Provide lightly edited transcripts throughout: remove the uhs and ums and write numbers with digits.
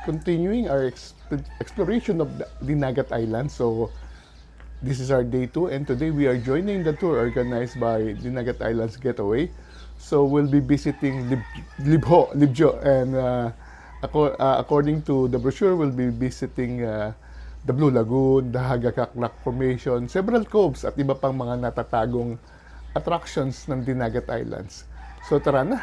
continuing our exploration of the Dinagat Island. So this is our day 2, and today we are joining the tour organized by Dinagat Islands Getaway. So we'll be visiting Libjo, and according to the brochure, we'll be visiting the Blue Lagoon, the Hagakaknak Formation, several coves at iba pang mga natatagong attractions ng Dinagat Islands. So tara na,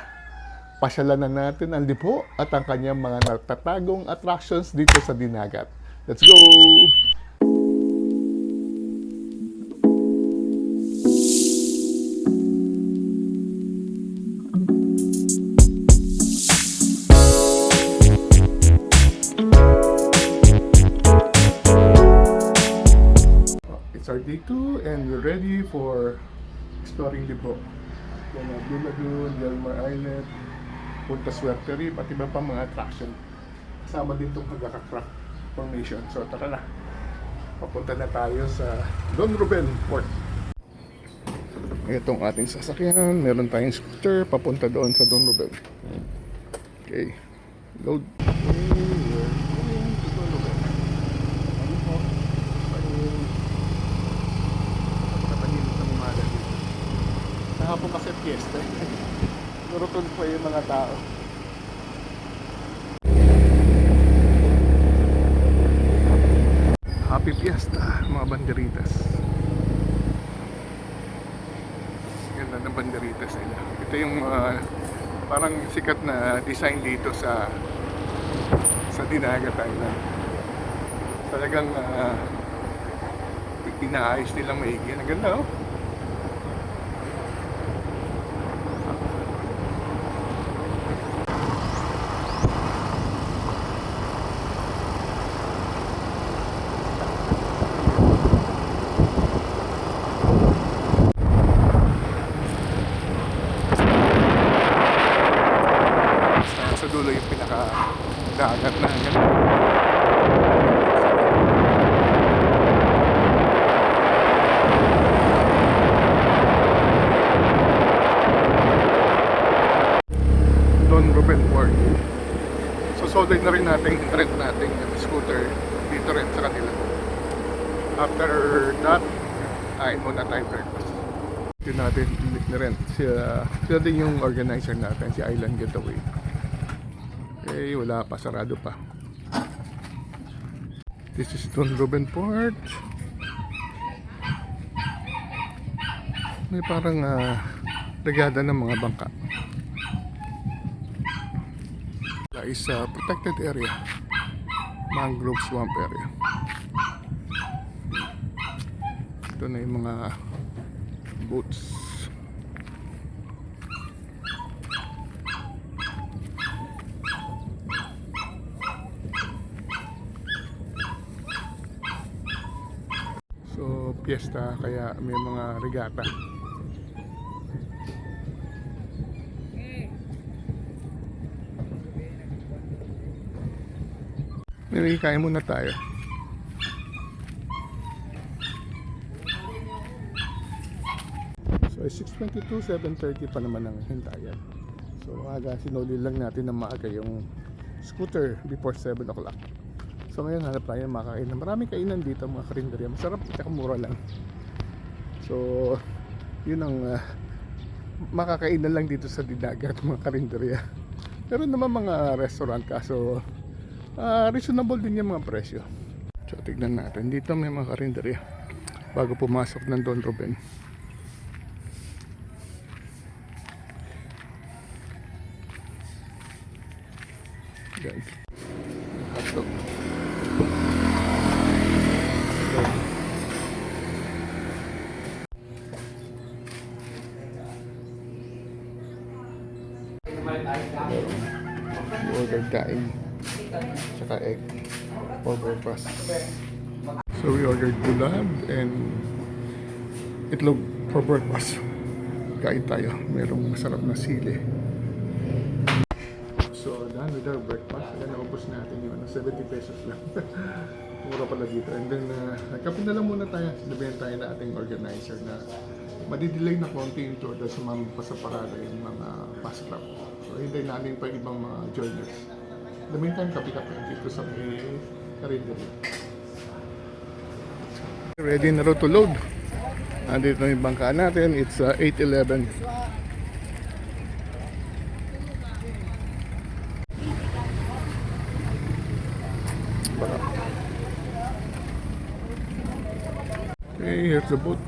pasyalan na natin ang Libho at ang kanyang mga natatagong attractions dito sa Dinagat. Let's go! It's our day 2 and we're ready for exploring Libho. Yan ang Blue Lagoon, Delmar Island, Punta Suerte Reef at iba pang mga attraction. Kasama din itong Hagakaknak Formation. So tara na, papunta na tayo sa Don Ruben Port. Itong ating sasakyan, meron tayong scooter papunta doon sa Don Ruben. Okay, load. Kahapon kasi fiesta. Nurutol pa yung mga tao. Happy Fiesta, mga banderitas. Ganda ng banderitas nila. Ito yung parang sikat na design dito sa Dinagat Island. Talagang inaayos nilang maigi. Ang ganda, oh. Sa dulo yung pinaka-dagat na yan. Don Ruben Port. So solid na rin natin rent natin yung scooter dito rin sa kanila. After that, kain muna tayo breakfast. Dito natin rent. Sila din yung organizer natin, si Island Getaway. Okay, wala pa, sarado pa. This is Don Ruben Port. May parang regada ng mga bangka. That is a protected area, mangrove swamp area. Ito na yung mga boats. So piyesta, kaya may mga regata. Kain muna tayo. So 6:22, 7:30 pa naman ang hintayan. So aga, sinuli lang natin na maaga yung scooter before 7 o'clock. So ngayon hanap tayo makakain. Maraming kainan dito, mga karinderya. Masarap at mura lang. So yun ang makakainan lang dito sa Dinagat, mga karinderya. Pero naman mga restaurant, kaso reasonable din yung mga presyo. So tignan natin, dito may mga karinderya bago pumasok ng Don Ruben. Yan, hotdog. Order daing tsaka egg for breakfast. So we ordered gulab and itlog for breakfast. Kain tayo, merong masarap na sili. So done with our breakfast. Ayan, naubos natin yun, 70 pesos lang. Mura pala dito. And then nagkape na lang muna tayo. Sabihin tayo na ating organizer na madidelay na konti yung tour dahil sumama pa sa parada yung mga fast club. So hintayin namin pa ibang mga joiners. The meantime, kape-kape dito sa may Carinderi. Ready na rin to load. Andito na yung bangka natin. It's 8:11. Okay, here's the boat.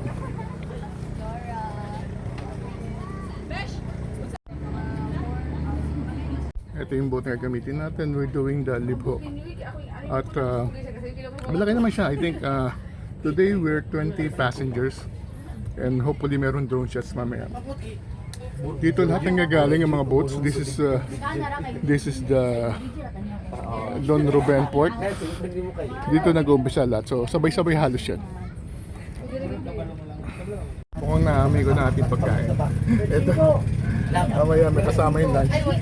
Ito yung boat na gamitin natin. We're doing the Libho. At malaki naman siya. I think today we're 20 passengers. And hopefully meron drone shots mamaya. Dito lahat ng gagaling ang mga boats. This is the Don Ruben Port. Dito nag-uumpisa lahat. So sabay-sabay halos yan. Mukhang naami ko na ating pagkain. Ito. Mamaya may kasama yung lunch. Ito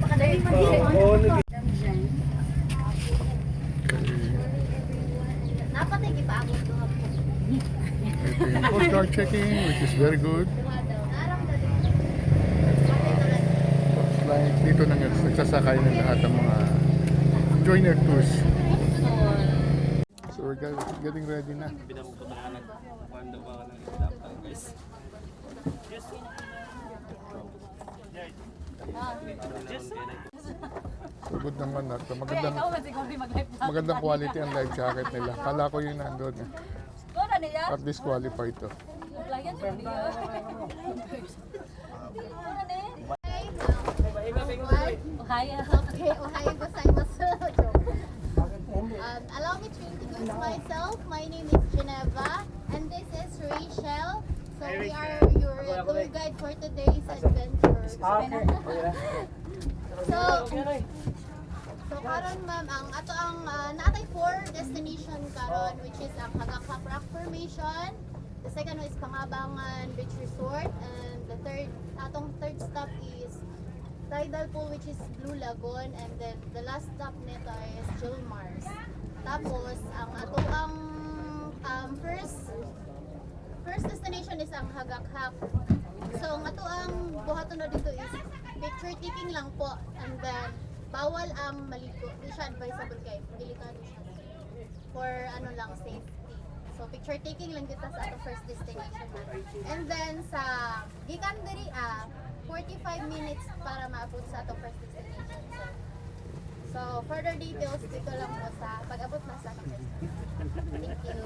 yung Coast Guard checking, which is very good. Looks like dito na nagsasakay ng lahat ng mga joiner tours. So we're getting ready na. So good naman na. Magandang quality ang life jacket nila. Kala ko yung nandun eh. At disqualified to. Allow me to introduce myself. My name is Geneva, and this is Rachel. So we are your tour guide for today's adventure. So karon ma'am, ang ato ang natay 4 destination karon, which is ang Hagakak Rock Formation. The second one is Pangabangan Beach Resort, and the atong third stop is Tidal Pool, which is Blue Lagoon, and then the last stop nito is Gilmars. Tapos ang ato ang first destination is ang Hagakak. So ang ato ang buhaton na dito is picture taking lang po, and then bawal ang maligo. Hindi siya advisable kay delikado siya. For ano lang, safety. So picture taking lang kita sa ato first destination na. And then sa gikan diri 45 minutes para maabot sa ato first destination. So further details dito lang po sa pag-abot na sa ato first destination.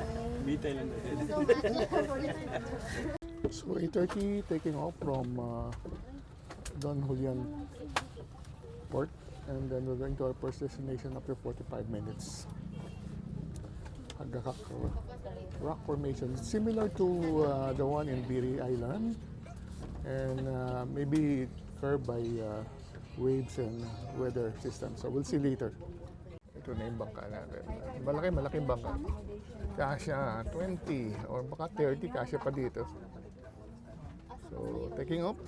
Thank you. So much. So 8:30 taking off from Don Julian Port, and then we're going to our first destination after 45 minutes. Hagakak Rock Formation, similar to the one in Biri Island, and maybe curved by waves and weather system. So we'll see later. Ito na yung bangka natin. Malaking bangka. Kasya 20 or baka 30, kasya pa dito. So taking off.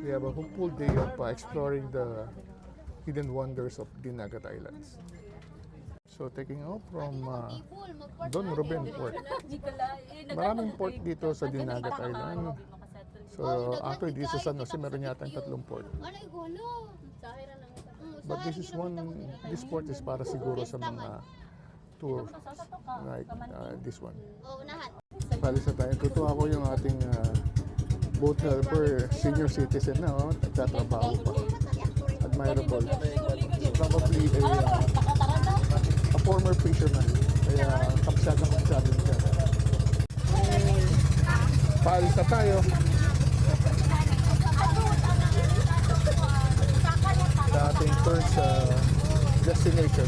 We have a full day of exploring the hidden wonders of Dinagat Islands. So taking off from Don Ruben Port. Maraming port dito sa Dinagat Island. So after this sa San Jose, meron yata 3 port. But this port is para siguro sa mga tour like this one. Palis na tayo. Tutuwa ko yung ating boat helper, senior citizen na, nagtatrabaho pa. Admirable. Probably a former fisherman. Kaya kapsyagang siya. Paalis na tayo. Sa ating first destination.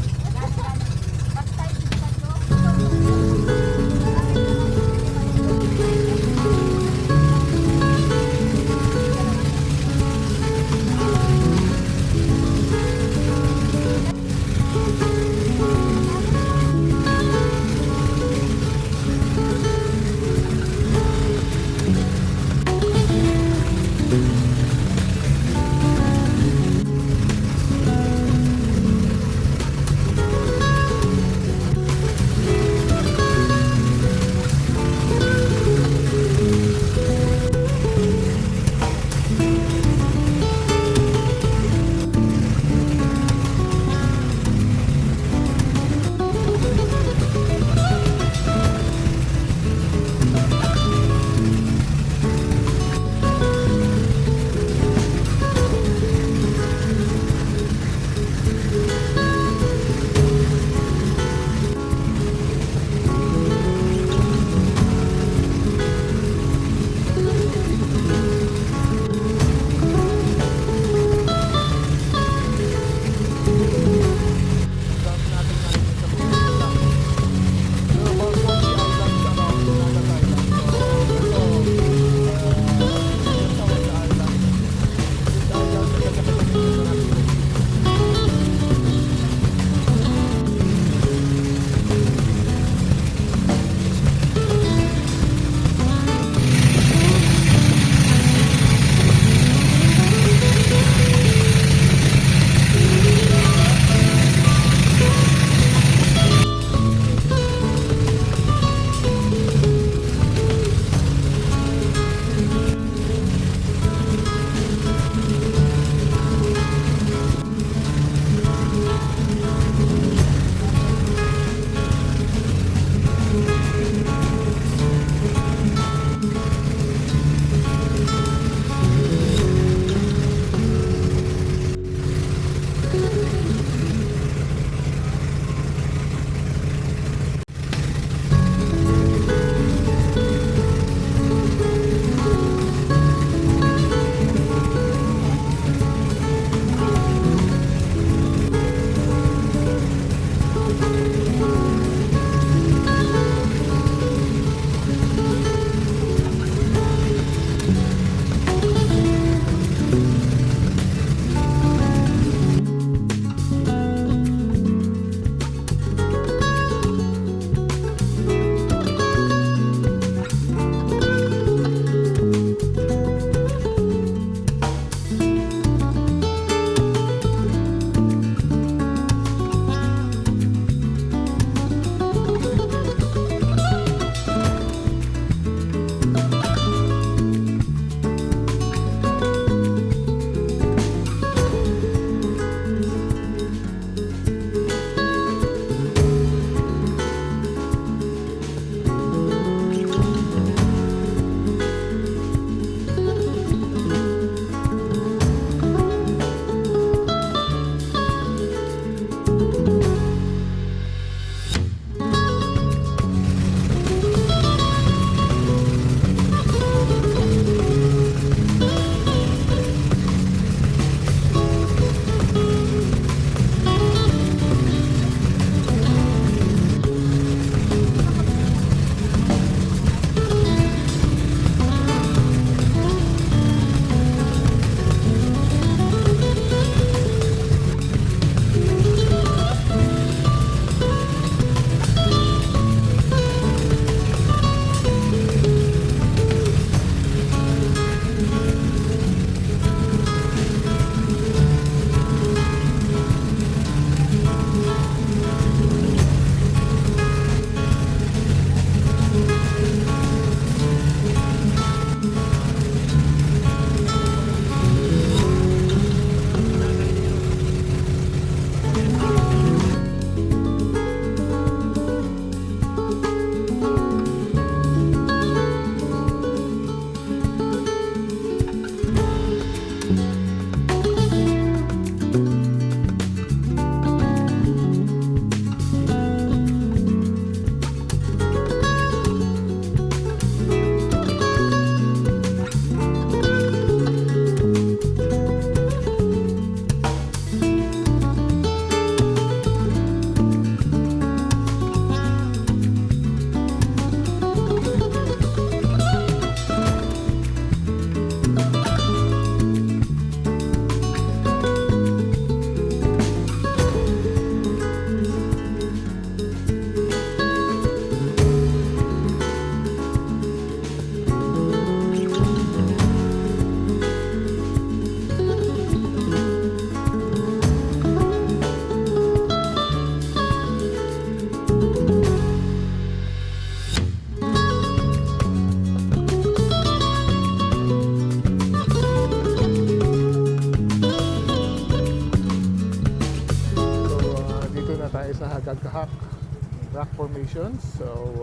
formations. So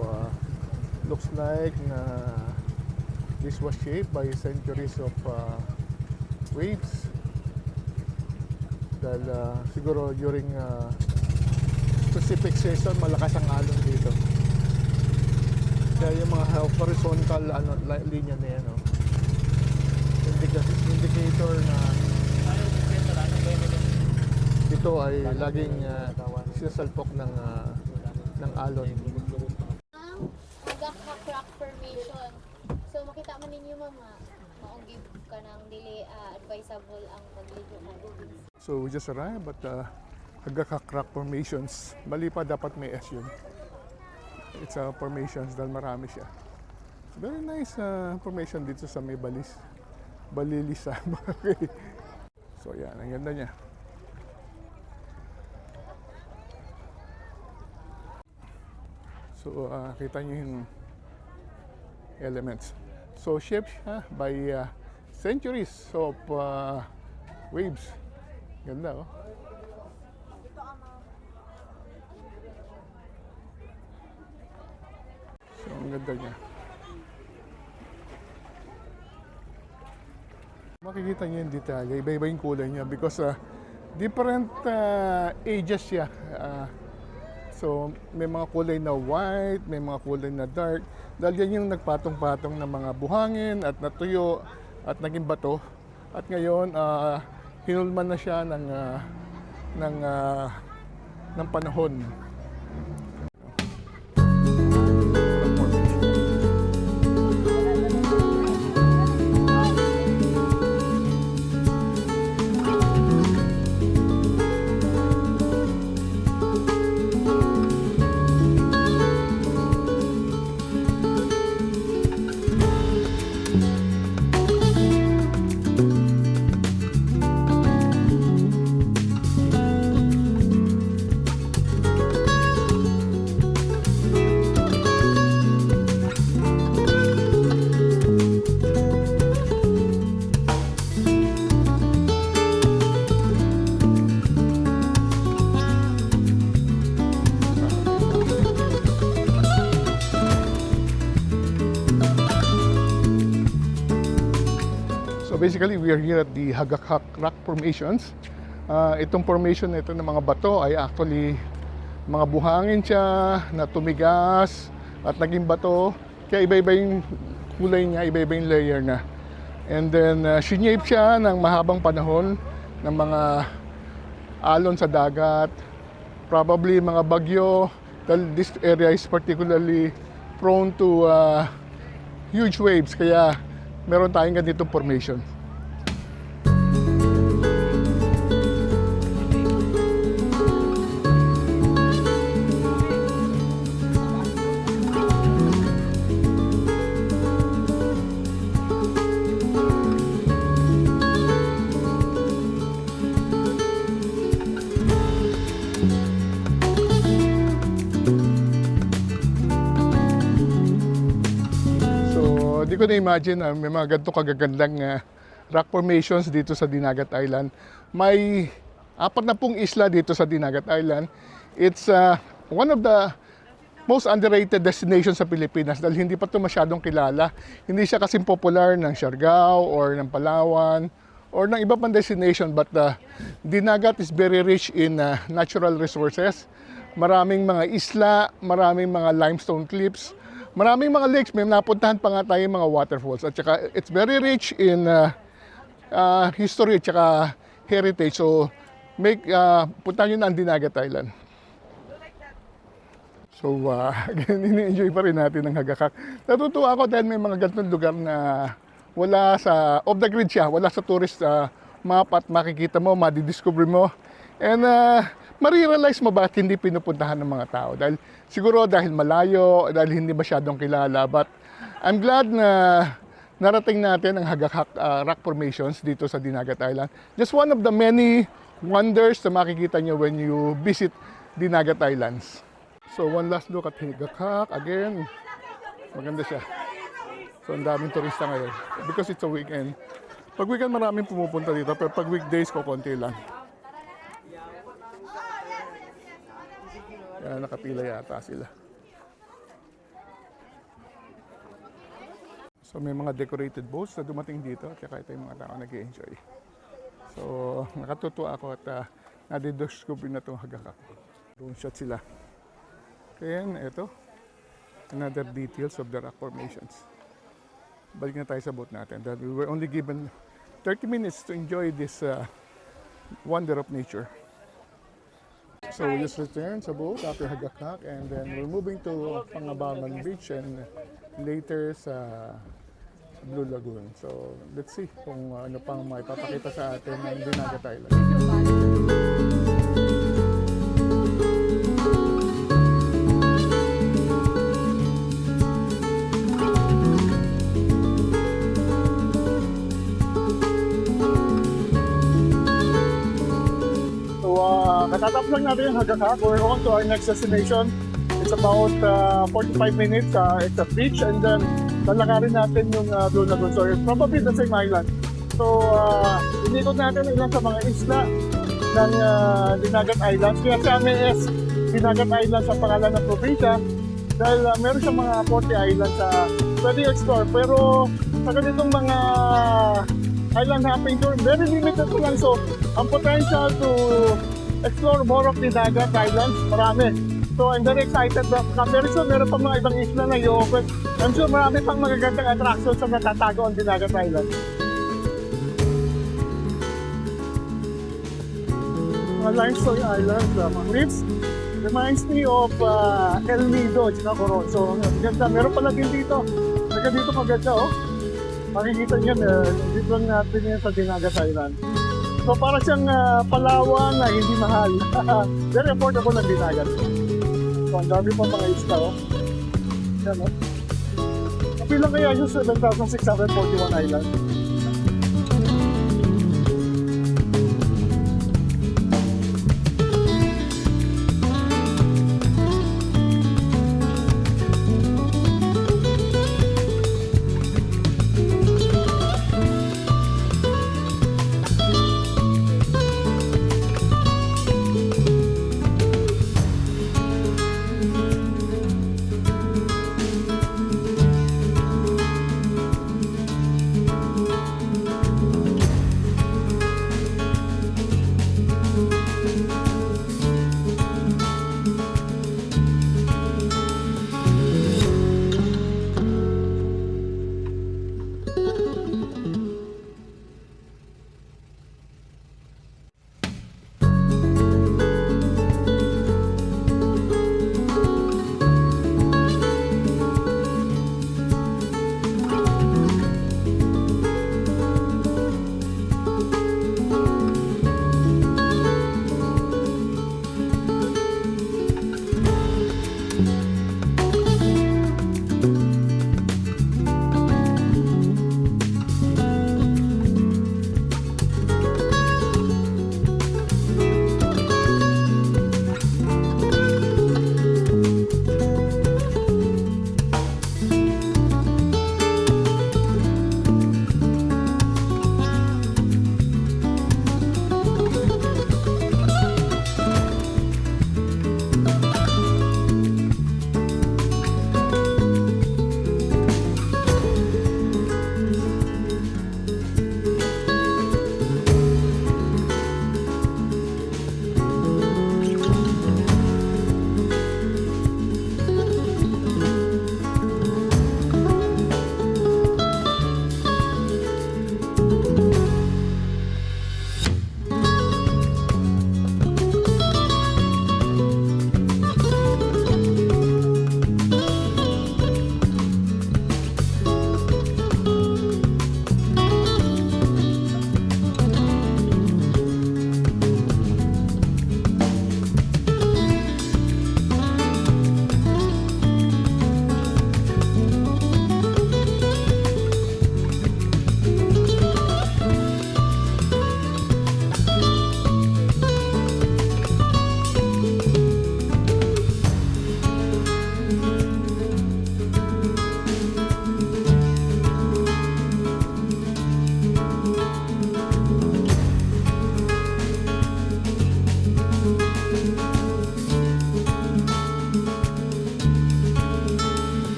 looks like na this was shaped by centuries of waves. Dahil siguro during specific season malakas ang alon dito. Kaya yung mga horizontal linya na yan, indicator na ito ay laging sinasalpok ng alon. Ang Hagakak Rock Formation. So makita man ninyo mga maunggib ka ng dili advisable ang pagligo ka. So we just arrived at Hagakak Rock Formations. Mali pa, dapat may S yun. It's a formations dahil marami siya. Very nice formation dito sa may Balilisa. Okay. So yan, ang ganda niya. So kita niyo yung elements. So shaped siya by centuries of waves. Ganda, oh. So ang ganda niya. Makikita niyo yung detalye, iba-iba yung kulay niya because different ages siya. So may mga kulay na white, may mga kulay na dark. Dahil yan yung nagpatong-patong ng mga buhangin at natuyo at naging bato. At ngayon, hinulman na siya ng panahon. So basically, we are here at the Hagakak Rock Formations. Itong formation na ito ng mga bato ay actually mga buhangin siya na tumigas at naging bato. Kaya iba-iba yung kulay niya, iba-iba yung layer na. And then, sinape siya ng mahabang panahon ng mga alon sa dagat, probably mga bagyo, dahil this area is particularly prone to huge waves, kaya meron tayong ganitong formation. Hindi ko na-imagine na may mga ganito kagagandang rock formations dito sa Dinagat Island. May 40 isla dito sa Dinagat Island. It's one of the most underrated destinations sa Pilipinas dahil hindi pa ito masyadong kilala. Hindi siya kasing popular ng Siargao or ng Palawan or ng iba pang destination, but Dinagat is very rich in natural resources. Maraming mga isla, maraming mga limestone cliffs, maraming mga lakes, may napuntahan pa nga tayo mga waterfalls. At saka it's very rich in history at saka heritage. So puntahan nyo na ang Dinagat Island. So ini-enjoy pa rin natin ang Hagakak. Natutuwa ako dahil may mga ganitong lugar na wala sa off the grid siya, wala sa tourist map at makikita mo, madidiscover mo. And marirealize mo bakit hindi pinupuntahan ng mga tao. Siguro dahil malayo, dahil hindi masyadong kilala. But I'm glad na narating natin ang Hagakak Rock Formations dito sa Dinagat Island. Just one of the many wonders na makikita nyo when you visit Dinagat Islands. So one last look at Hagakak. Again, maganda siya. So ang daming turista ngayon. Because it's a weekend. Pag weekend maraming pumupunta dito, pero pag weekdays ko konti lang. Kaya nakapila yata sila. So may mga decorated boats na dumating dito at saka ito yung mga tao nag-enjoy. So nakatutuwa ako at nadidiscover na itong Hagakak. Drone shot sila. Then ito, another details of the rock formations. Balik na tayo sa boat natin. That we were only given 30 minutes to enjoy this wonder of nature. So we just returned sa boat after Hagakak and then we're moving to Pangabangan Beach and later sa Blue Lagoon. So let's see kung ano pang maipapakita sa atin ng Dinagat Island. Katatapos lang natin yung Hagakak. We're on to our next destination. It's about 45 minutes. It's a beach and then lalakarin natin yung Blue Lagoon. So it's probably the same island. So inikot natin ilan sa mga isla ng Dinagat Islands. Kaya sa MAS Dinagat Islands ang pangalan ng probinsya dahil meron siyang mga 40 islands sa pwede explore. Pero sa ganitong mga island hopping tour, very limited po lang. So ang potential to explore more of the Dinagat Islands, marami. So I'm very excited na very soon meron pa mga ibang isla na i-open. I'm sure marami pang magagandang attractions sa natatago ang Dinagat Islands. Mga limestone islands, mga cliffs, reminds me of El Nido, Coron. So ang ganda, meron pala din dito. Naga dito maganda, oh. Makikita niyo, dito lang natin yan sa Dinagat Island. So para siyang Palawan na hindi mahal. Very affordable ang Dinagat. So ang dami pa mga isla, oh. Yan, oh. Kapilang kaya yung 7,641 island.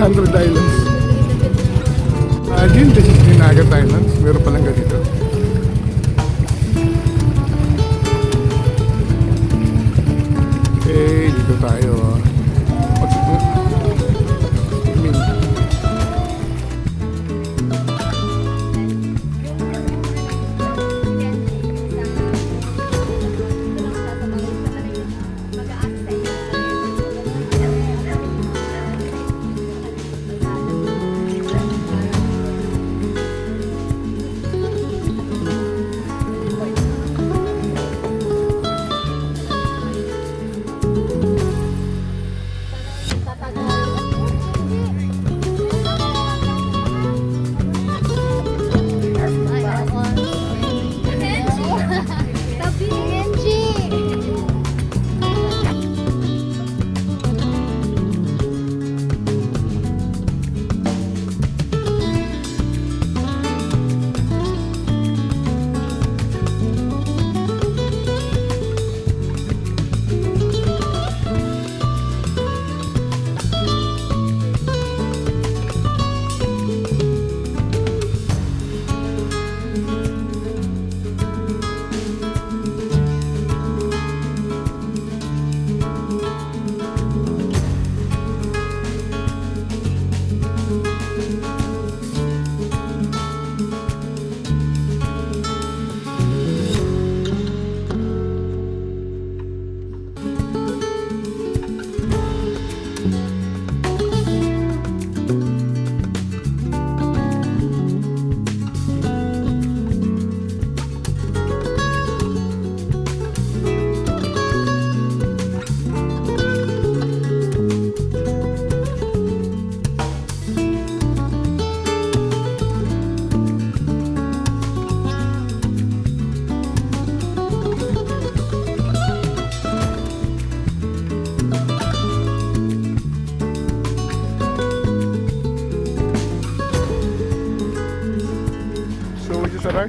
100 islands. Imagine, this is Dinagat Islands. Meron palang ganito. Okay, dito tayo. What's it doing? Swimming.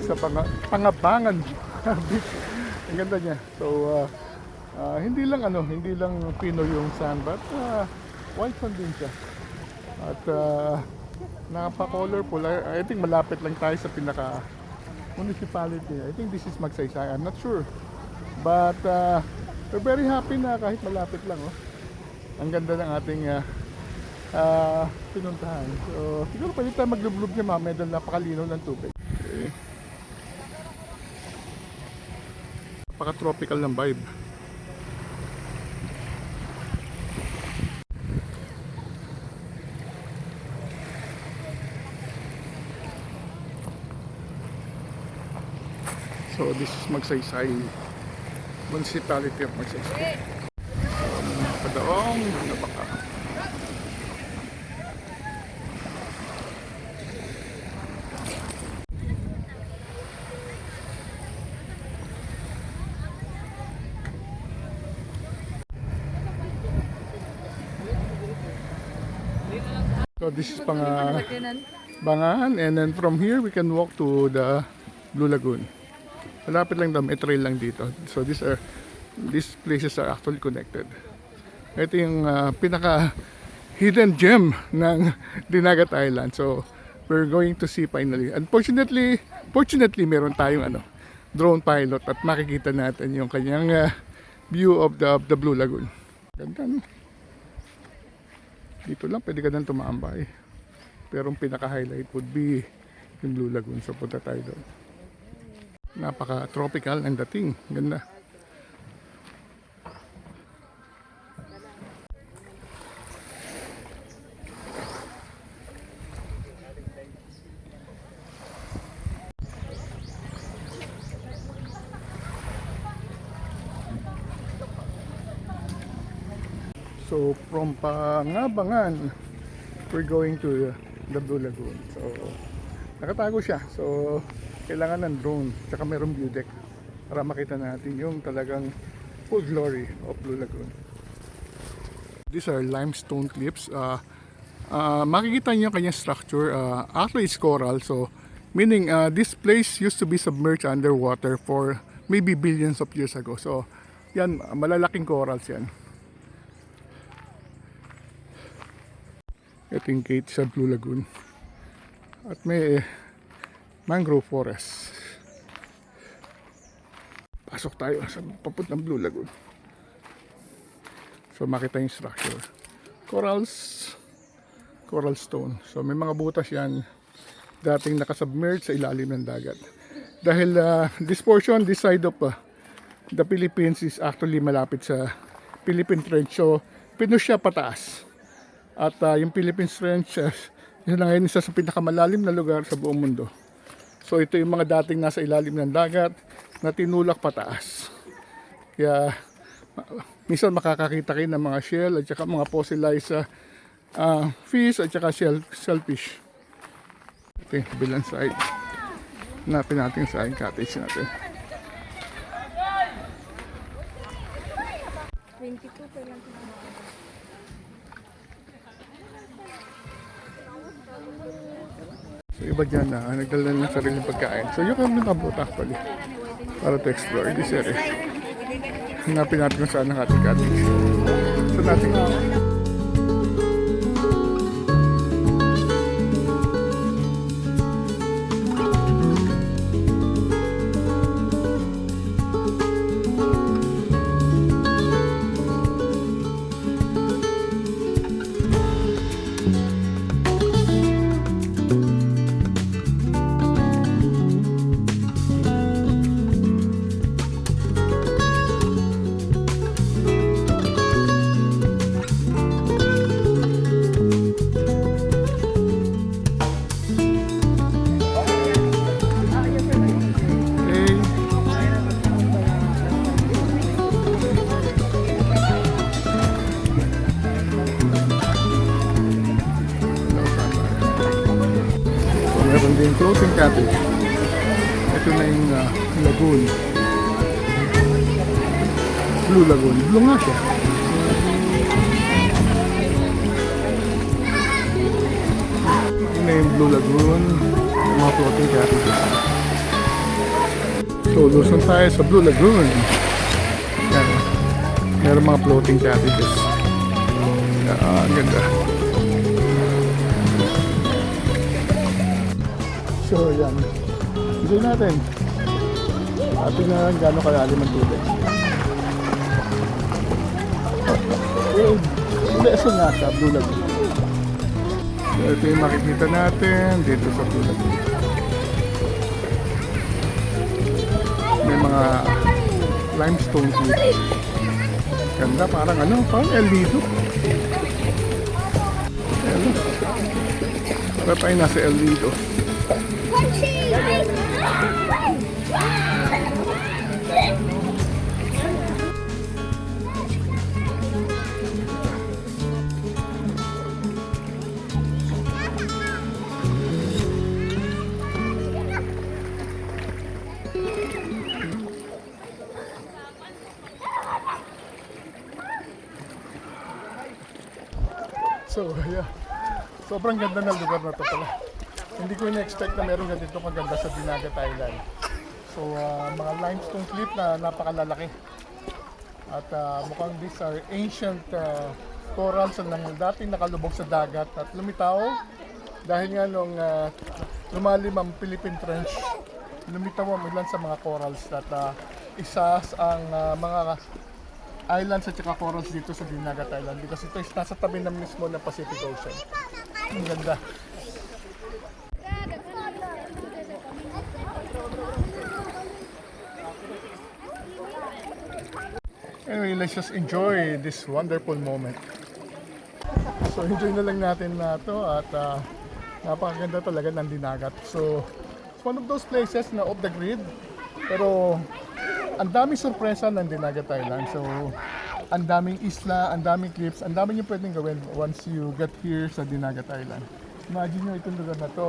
Sa Pangabangan Beach. Ang ganda niya. So hindi lang Pinoy yung sand, but white sand din siya. At napaka-colorful. I think malapit lang tayo sa pinaka municipality. I think this is Magsaysay. I'm not sure. But we're very happy na kahit malapit lang. Oh. Ang ganda ng ating pinuntahan. So siguro pwede tayo maglublob niya mamaya dahil napakalinaw ng tubig. Okay. Napaka-tropical ng vibe. So this is Magsaysay, municipality of Magsaysay. Padaong nabaka. So this is Bangahan, and then from here we can walk to the Blue Lagoon. Malapit lang daw, may trail lang dito. So these places are actually connected. Ito yung pinaka hidden gem ng Dinagat Island. So we're going to see finally. Unfortunately, fortunately meron tayong drone pilot at makikita natin yung kanyang view of the Blue Lagoon. Ganda, no? Dito lang pwede ka nang tumaambay. Pero ang pinaka-highlight would be yung Blue Lagoon. So punta tayo doon. Napaka-tropical ang dating. Ganda. So from Pangabangan, we're going to the Blue Lagoon. So nakatago siya. So kailangan ng drone. Tsaka mayroong view deck para makita natin yung talagang full glory of Blue Lagoon. These are limestone cliffs. Makikita niyo yung kanyang structure. Actually it's coral. So meaning this place used to be submerged underwater for maybe billions of years ago. So yan, malalaking corals yan. Ito yung gate sa Blue Lagoon. At may mangrove forest. Pasok tayo sa papuntang Blue Lagoon. So makita yung structure. Coral stone. So may mga butas yan dating nakasubmerged sa ilalim ng dagat. Dahil this portion, this side of the Philippines is actually malapit sa Philippine Trench. So pinush siya pataas. At yung Philippine Trench, yun na ngayon isa sa pinakamalalim na lugar sa buong mundo. So ito yung mga dating nasa ilalim ng dagat na tinulak pataas. Kaya minsan makakakita kayo ng mga shell at saka mga fossilized fish at saka shellfish. Ito yung kabilang side. Hanapin natin sa cottage natin. 22 pa lang. So iba dyan na nagdala ng sariling pagkain. So yun kami nakabuta actually para to explore this area. Hanapin natin kung saan ang ating cottage. So natin meron din floating cottage. Ito na yung lagoon. Blue Lagoon. Blue nga siya. Ito na yung Blue Lagoon. Yung mga floating cottages. So, lusun tayo sa Blue Lagoon. Yan. Meron mga floating cottages. Ang ganda. So yan, enjoy natin. Atin na lang gano'ng kalalim ang tubig. Leso nga sa Blue Lagoon. So ito yung makikita natin dito sa Blue Lagoon. May mga limestone cliff. Ganda, parang ano, parang El Nido. Para tayo nasa El Nido. So, yeah. Sobrang ganda ng lugar na to pala. Hindi ko na-expect na meron ganito kaganda sa Dinagat Island. So, mga limestone cliff na napakalalaki. At mukhang these are ancient corals na dating nakalubog sa dagat at lumitaw dahil nga nung lumalim ang Philippine Trench, lumitaw ang ilan sa mga corals at isa ang mga islands at saka corals dito sa Dinagat Island because ito is nasa tabi na mismo ng Pacific Ocean. Ang ganda. Anyway, let's just enjoy this wonderful moment. So enjoy na lang natin na to at napakaganda talaga ng Dinagat. So it's one of those places na off the grid pero ang daming sorpresa ng Dinagat Island. So ang daming isla, ang daming cliffs, ang daming yung pwedeng gawin once you get here sa Dinagat Island. Imagine nyo itong lugar na to.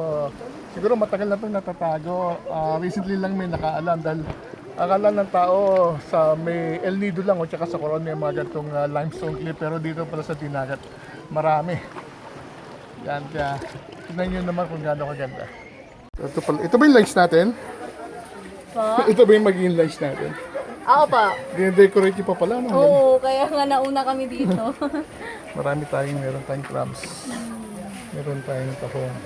Siguro matagal na itong natatago. Recently lang may nakaalam dahil akala ng tao sa may El Nido lang o tsaka sa Coron may mga gantong limestone cliff pero dito pala sa Dinagat marami. Yan, kaya tignan nyo naman kung gaano kaganda. Ito ba yung lunch natin? Ito ba yung magiging lunch natin? Ako pa. Dine-decorate nyo pa pala, no? Oo, kaya nga nauna kami dito. Marami tayong, meron tayong crabs. Meron tayong tahong.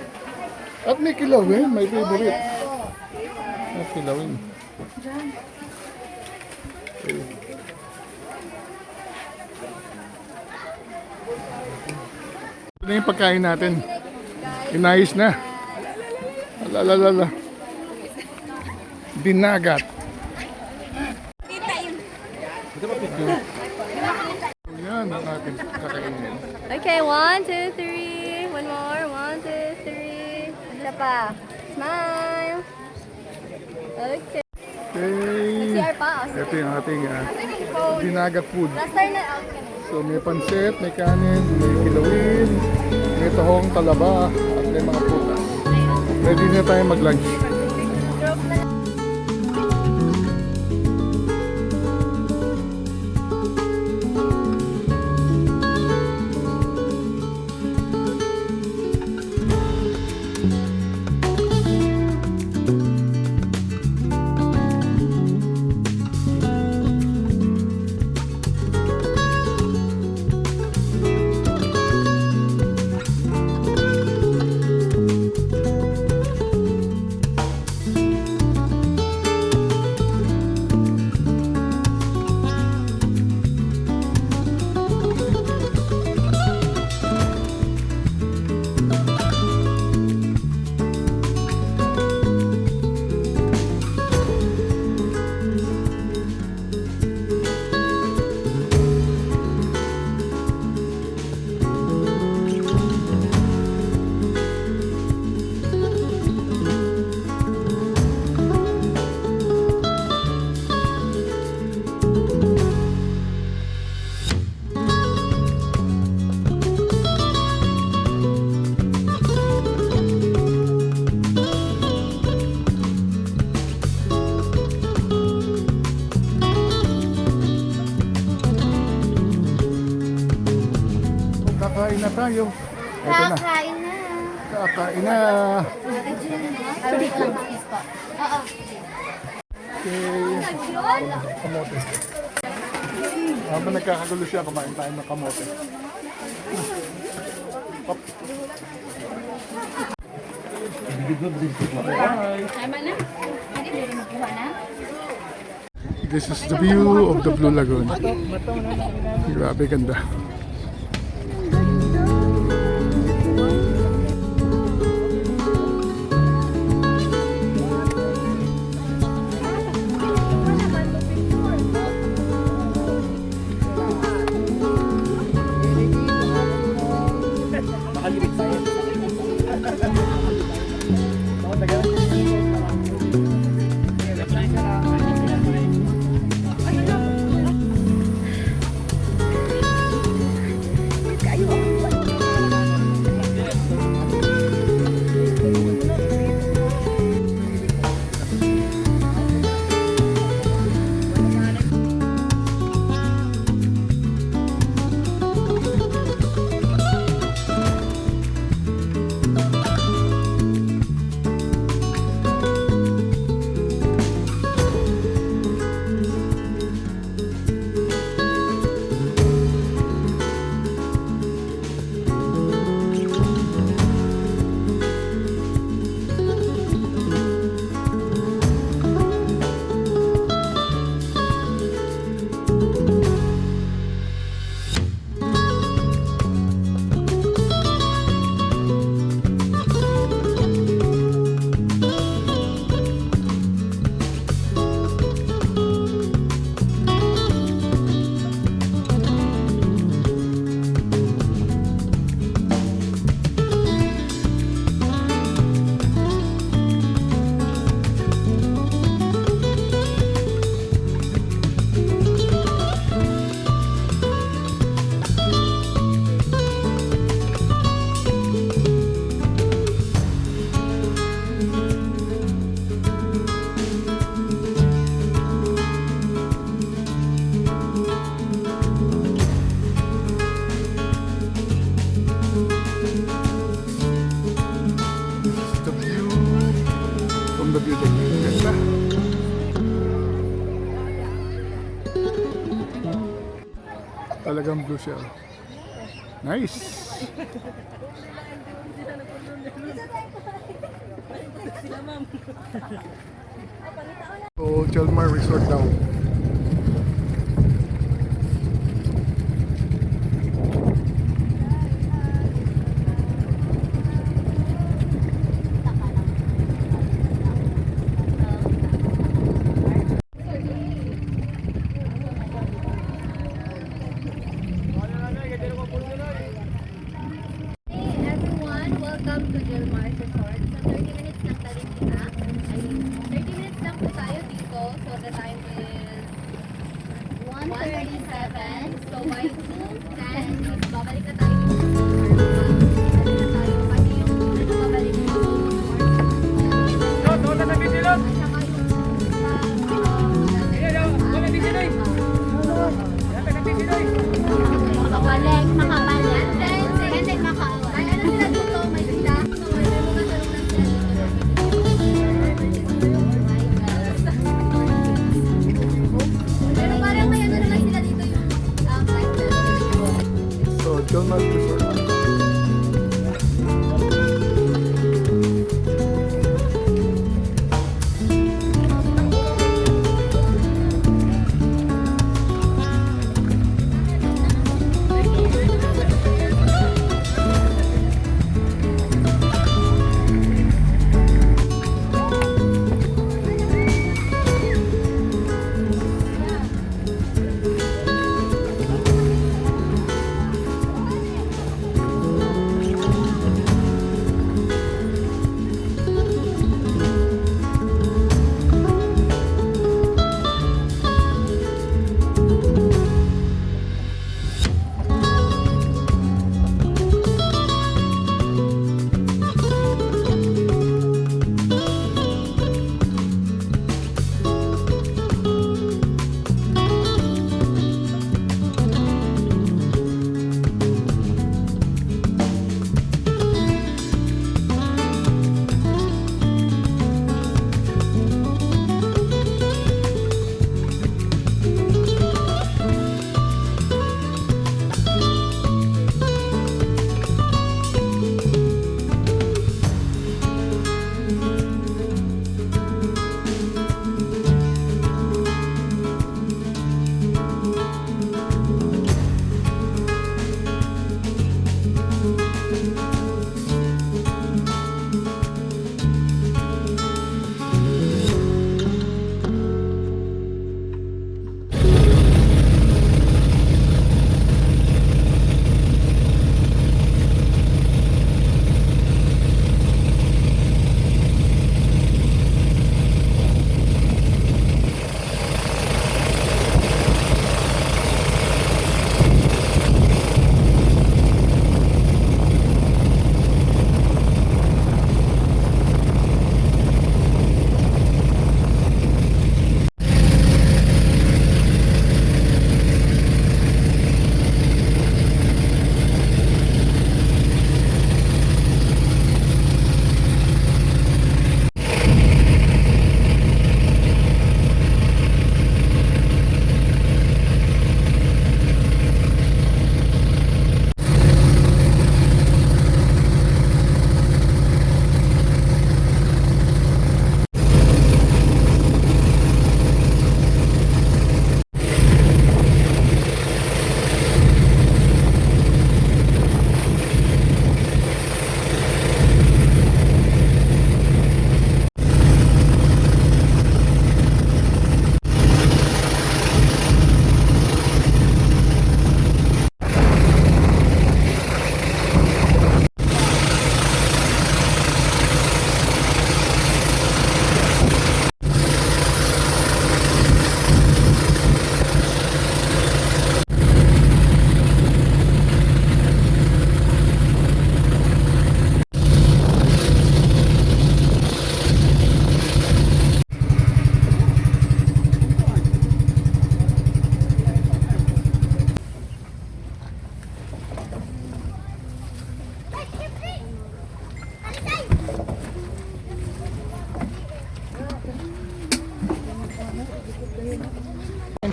At may kilawin, my favorite. May kilawin. Okay. Ito na yung pagkain natin. Inayos na. Alalalala. Dinagat. Yan ang ating kakainin. Okay, 1, 2, 3. One more. 1, 2, 3. Isa pa. Smile. Okay. Okay. CR pa. Ito yung ating dinagat food. Last time na out ka na. So may pansit, may kanin, may kilawin, may tahong talaba, at may mga prutas. Ready na tayo mag-lunch. Kakain na tayo. Ito na. Kakain na. Kakain na. Oo. Okay. Kamote. Habang nagkakagulo siya, kumain tayo ng kamote. Hop. This is the view of the Blue Lagoon. Grabe ganda. Talagang blue siya. Nice! So, Chalmar Resort daw. Hey everyone, welcome to Jelmar Resort. So 30 minutes lang tayo kita. I mean, 30 minutes lang po tayo dito. So the time is 1:37. So by 2:10, babalik na tayo dito sa Jelmar. Babalik na tayo kasi yung babalik na Makabalik, makabalik. And then makaawa. Ay, ano sila dito? May sila. May mga salunan sila dito. Pero parang may ano naman sila dito yung flight na. So, Chalmar Resort.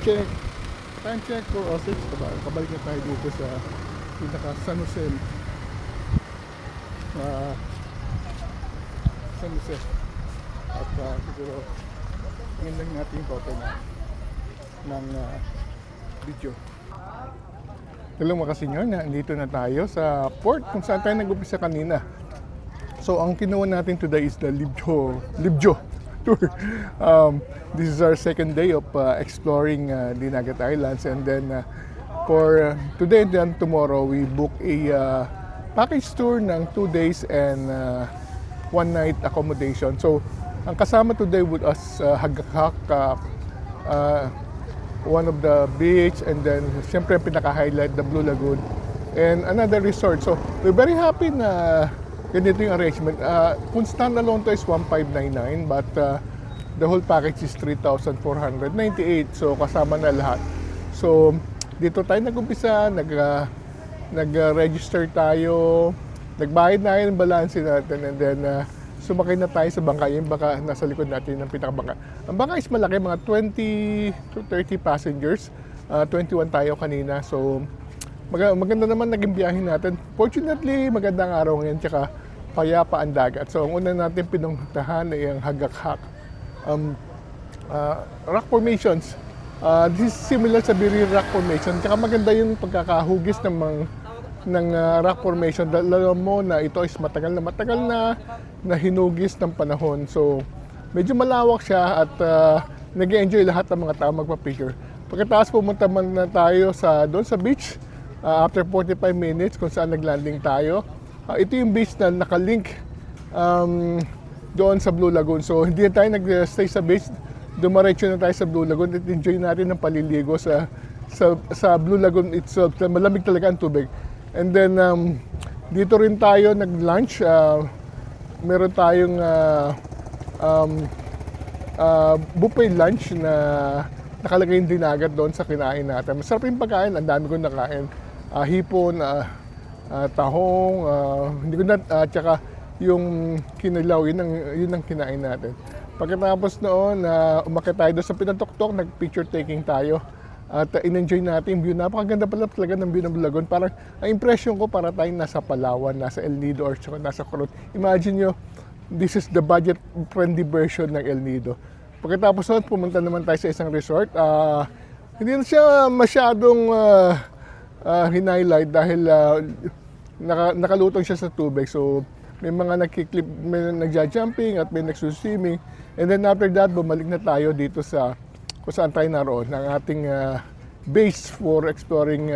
check. Time check for Osage. Kabalik na tayo dito sa pinaka San Jose San Jose. At siguro ngayon lang natin yung total ng video. Hello mga kasenyor, nandito na tayo sa port kung saan tayo nag-upisa kanina. So ang kinuha natin today is the Libjo tour. This is our second day of exploring Dinagat Islands, and then for today and then tomorrow we book a package tour ng 2 days and 1 night accommodation. So ang kasama today with us Hagakak, one of the beach, and then siyempre pinaka-highlight the Blue Lagoon and another resort. So we're very happy na ganito yung arrangement. Kung standalone to is 1,599, but the whole package is 3,498. So kasama na lahat. So dito tayo nag-umpisa, nag-register tayo, nagbayad na yung balanse natin, and then sumakay na tayo sa bangka. Yung bangka nasa likod natin ng pinakabangka. Ang bangka is malaki, mga 20 to 30 passengers. 21 tayo kanina. So maganda naman naging biyahe natin. Fortunately, magandang araw ngayon, tsaka payapa ang dagat. So ang una natin pinuntahan ay ang Hagakak. Rock formations. This is similar sa Biri Rock Formation. Tsaka maganda yung pagkakahugis ng rock formation. Alam mo na ito is matagal na hinugis ng panahon. So medyo malawak siya at nag-enjoy lahat ng mga tao magpa-picture. Pagkatapos pumunta man na tayo doon sa beach after 45 minutes kung saan naglanding tayo. Ito yung beach na nakalink doon sa Blue Lagoon. So hindi tayo nag-stay sa beach, dumiretso na tayo sa Blue Lagoon at enjoy natin ng paliligo sa Blue Lagoon itself. Malamig talaga ang tubig. And then dito rin tayo nag-lunch. Meron tayong buffet lunch na nakalagay yung dinagat doon sa kinain natin. Masarap yung pagkain, ang dami ko nakain. Hipon, tahong, hindi ko na, tsaka yung kinilaw, yun ang kinain natin. Pagkatapos noon, umakyat tayo doon sa Pinatoktok, nag-picture taking tayo. At in-enjoy natin yung view. Napakaganda pala talaga ng view ng Blue Lagoon. Parang, ang impression ko, para tayong nasa Palawan, nasa El Nido, or nasa Coron. Imagine nyo, this is the budget-friendly version ng El Nido. Pagkatapos noon, pumunta naman tayo sa isang resort. Hindi na siya masyadong hinighlight dahil nakalutong siya sa tubig. So, may mga nagkiklip, may nagja-jumping at may nagsuswimming. And then after that, bumalik na tayo dito sa kung saan tayo naroon, ng ating base for exploring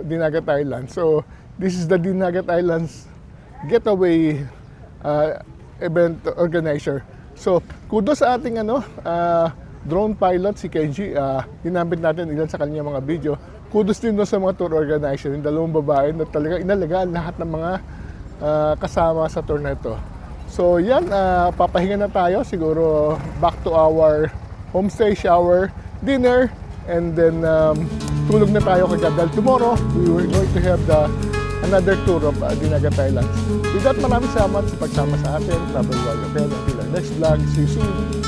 Dinagat Island. So, this is the Dinagat Islands Getaway event organizer. So, kudos sa ating drone pilot, si Kenji. Ginamit natin ilan sa kanya mga video. Kudos din sa mga tour organizer, yung dalawang babae na talaga inalagaan lahat ng mga kasama sa tour na ito. So yan, papahinga na tayo, siguro back to our homestay, shower, dinner, and then tulog na tayo kagad. Dahil tomorrow, we were going to have another tour of Dinagat Islands. With that, maraming salamat sa pagsama sa atin. Travel while you can. Until our next vlog, see you soon.